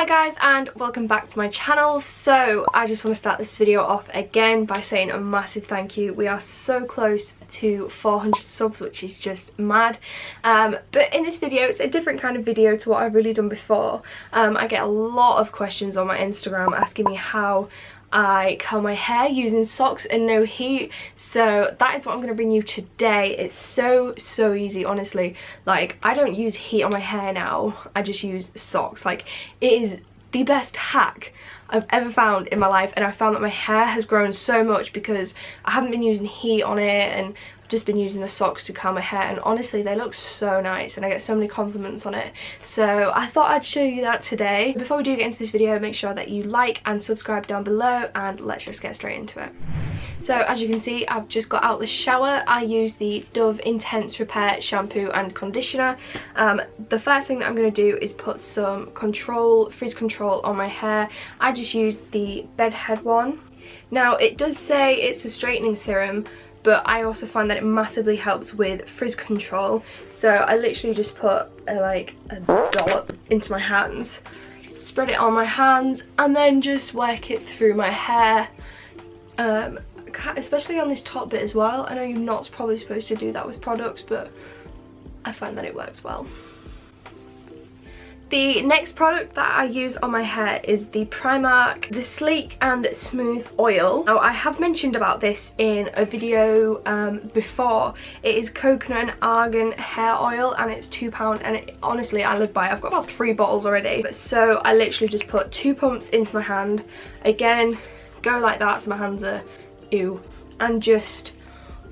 Hi guys, and welcome back to my channel. So I just want to start this video off again by saying a massive thank you. We are so close to 400 subs, which is just mad. But in this video, it's a different kind of video to what I've really done before. I get a lot of questions on my Instagram asking me how I curl my hair using socks and no heat, so that is what I'm going to bring you today. It's so easy, honestly. Like, I don't use heat on my hair now, I just use socks. Like, it is the best hack I've ever found in my life, and I found that my hair has grown so much because I haven't been using heat on it and just been using the socks to curl my hair, and honestly they look so nice and I get so many compliments on it. So I thought I'd show you that today. Before we do get into this video, make sure that you like and subscribe down below, and let's just get straight into it. So as you can see, I've just got out the shower. I use the Dove Intense Repair shampoo and conditioner. The first thing that I'm going to do is put some frizz control on my hair. I just use the bedhead one. Now it does say it's a straightening serum, but I also find that it massively helps with frizz control. So I literally just put a dollop into my hands, spread it on my hands, and then just work it through my hair, especially on this top bit as well. I know you're not probably supposed to do that with products, but I find that it works well. The next product that I use on my hair is the Primark The Sleek and Smooth Oil. Now I have mentioned about this in a video before. It is coconut and argan hair oil and it's £2, and honestly I live by it. I've got about 3 bottles already. So I literally just put 2 pumps into my hand. Again, go like that so my hands are ew, and just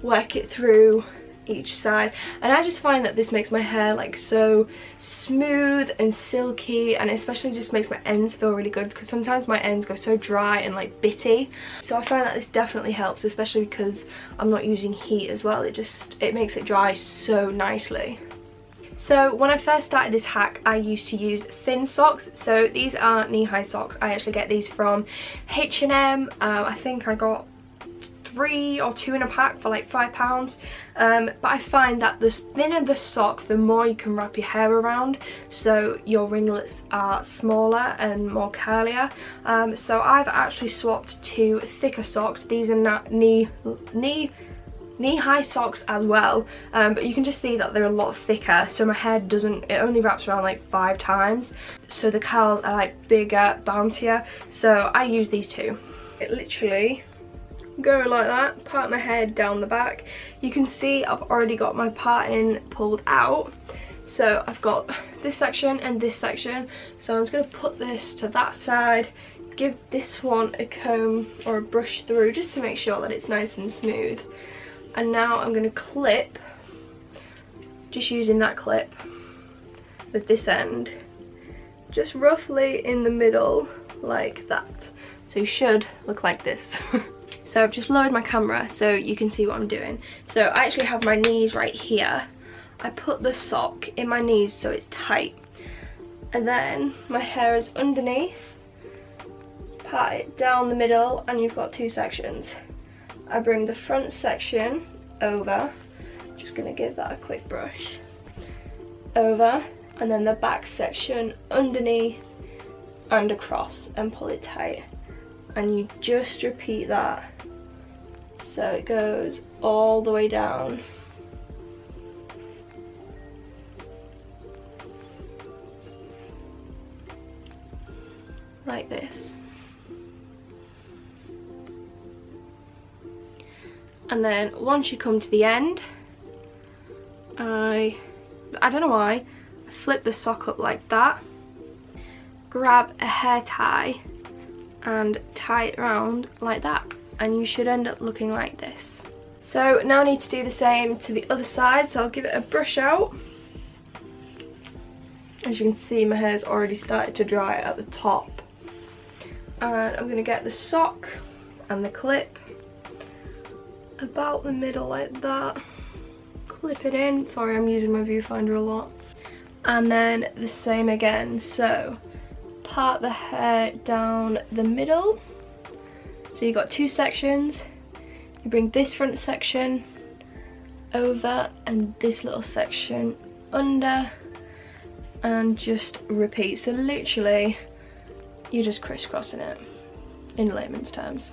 work it through each side, and I just find that this makes my hair like so smooth and silky, and especially just makes my ends feel really good because sometimes my ends go so dry and like bitty. So I find that this definitely helps, especially because I'm not using heat as well. It makes it dry so nicely. So when I first started this hack, I used to use thin socks. So these are knee-high socks. I actually get these from H&M. I think I got 3 or 2 in a pack for like £5, but I find that the thinner the sock, the more you can wrap your hair around, so your ringlets are smaller and more curlier. So I've actually swapped to thicker socks. These are knee-high socks as well, but you can just see that they're a lot thicker, so my hair it only wraps around like 5 times, so the curls are like bigger, bountier. So I use these two. It literally go like that, part my hair down the back. You can see I've already got my parting pulled out, so I've got this section and this section. So I'm just going to put this to that side, give this one a comb or a brush through just to make sure that it's nice and smooth, and now I'm going to clip, just using that clip with this end just roughly in the middle like that. So you should look like this. So I've just lowered my camera so you can see what I'm doing. So I actually have my knees right here. I put the sock in my knees so it's tight, and then my hair is underneath, part it down the middle, and you've got 2 sections. I bring the front section over, just gonna give that a quick brush, over, and then the back section underneath and across, and pull it tight. And you just repeat that so it goes all the way down. Like this. And then once you come to the end, I don't know why, I flip the sock up like that, grab a hair tie and tie it around like that, and you should end up looking like this. So now I need to do the same to the other side, so I'll give it a brush out. As you can see, my hair's already started to dry at the top, and I'm going to get the sock and the clip about the middle like that, clip it in. Sorry, I'm using my viewfinder a lot. And then the same again, so part the hair down the middle. So you've got 2 sections. You bring this front section over and this little section under, and just repeat. So literally you're just crisscrossing it in layman's terms.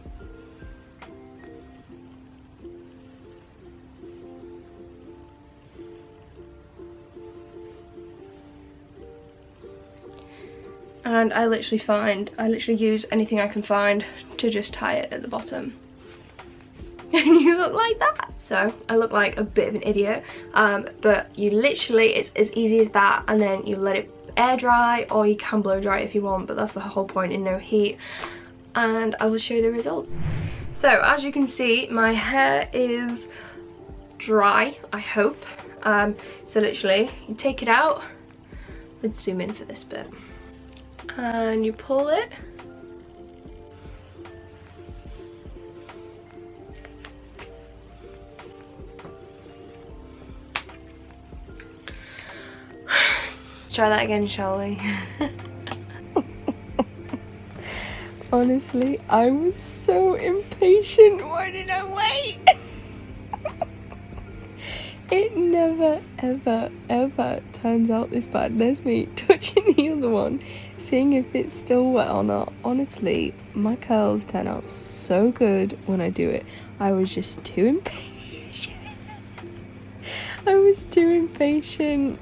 And I literally use anything I can find to just tie it at the bottom. And you look like that. So I look like a bit of an idiot, but you literally, it's as easy as that, and then you let it air dry, or you can blow dry if you want, but that's the whole point, in no heat. And I will show you the results. So as you can see, my hair is dry, I hope. So literally you take it out. Let's zoom in for this bit. And you pull it. Let's try that again, shall we? Honestly, I was so impatient. Why did I wait? It never, ever, ever turns out this bad. There's me touching the other one, seeing if it's still wet or not. Honestly, my curls turn out so good when I do it. I was just too impatient. I was too impatient.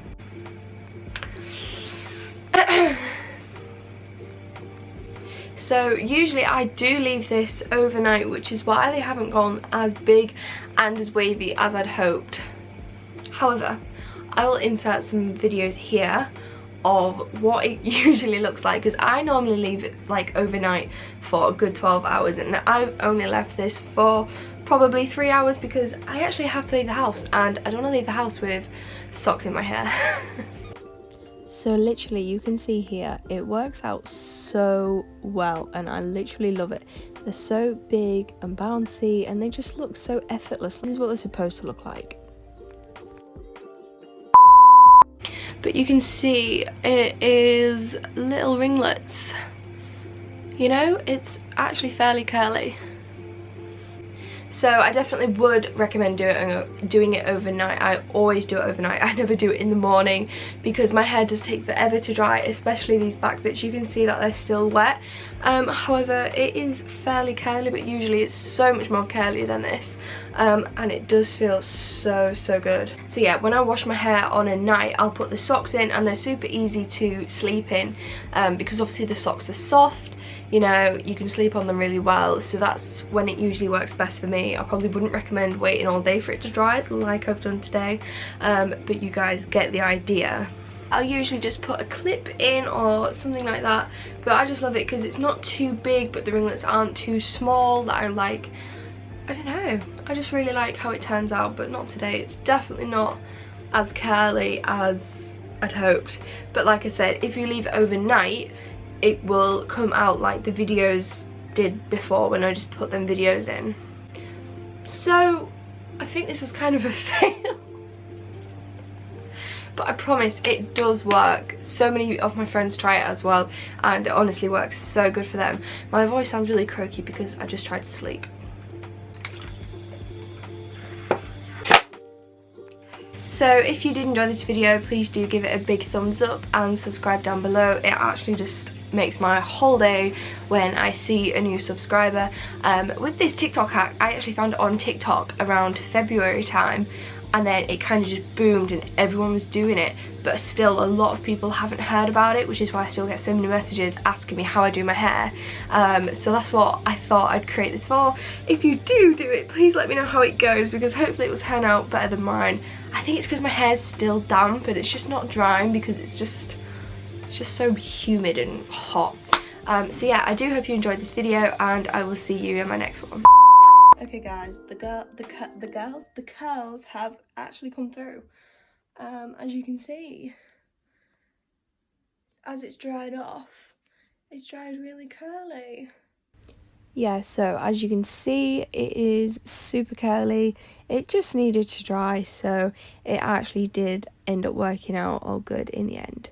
So usually I do leave this overnight, which is why they haven't gone as big and as wavy as I'd hoped. However, I will insert some videos here of what it usually looks like, because I normally leave it like overnight for a good 12 hours, and I've only left this for probably 3 hours because I actually have to leave the house, and I don't want to leave the house with socks in my hair. So literally you can see here, it works out so well, and I literally love it. They're so big and bouncy, and they just look so effortless. This is what they're supposed to look like. But you can see it is little ringlets. You know, it's actually fairly curly. So I definitely would recommend doing it overnight. I always do it overnight. I never do it in the morning because my hair does take forever to dry, especially these back bits. You can see that they're still wet. However, it is fairly curly, but usually it's so much more curly than this. And it does feel so good. So yeah, when I wash my hair on a night, I'll put the socks in, and they're super easy to sleep in because obviously the socks are soft. You know, you can sleep on them really well, so that's when it usually works best for me. I probably wouldn't recommend waiting all day for it to dry like I've done today, but you guys get the idea. I'll usually just put a clip in or something like that, but I just love it because it's not too big, but the ringlets aren't too small. That I like, I don't know, I just really like how it turns out, but not today. It's definitely not as curly as I'd hoped, but like I said, if you leave it overnight, it will come out like the videos did before when I just put them videos in. So I think this was kind of a fail, but I promise it does work. So many of my friends try it as well, and it honestly works so good for them. My voice sounds really croaky because I just tried to sleep. So if you did enjoy this video, please do give it a big thumbs up and subscribe down below. It actually just makes my whole day when I see a new subscriber. With this TikTok hack, I actually found it on TikTok around February time, and then it kind of just boomed and everyone was doing it, but still a lot of people haven't heard about it, which is why I still get so many messages asking me how I do my hair. So that's what I thought I'd create this for. If you do it, please let me know how it goes, because hopefully it will turn out better than mine. I think it's because my hair's still damp and it's just not drying because it's just so humid and hot. So yeah, I do hope you enjoyed this video, and I will see you in my next one. Okay guys, the curls have actually come through. As you can see, as it's dried off, it's dried really curly. Yeah, so as you can see, it is super curly. It just needed to dry, so it actually did end up working out all good in the end.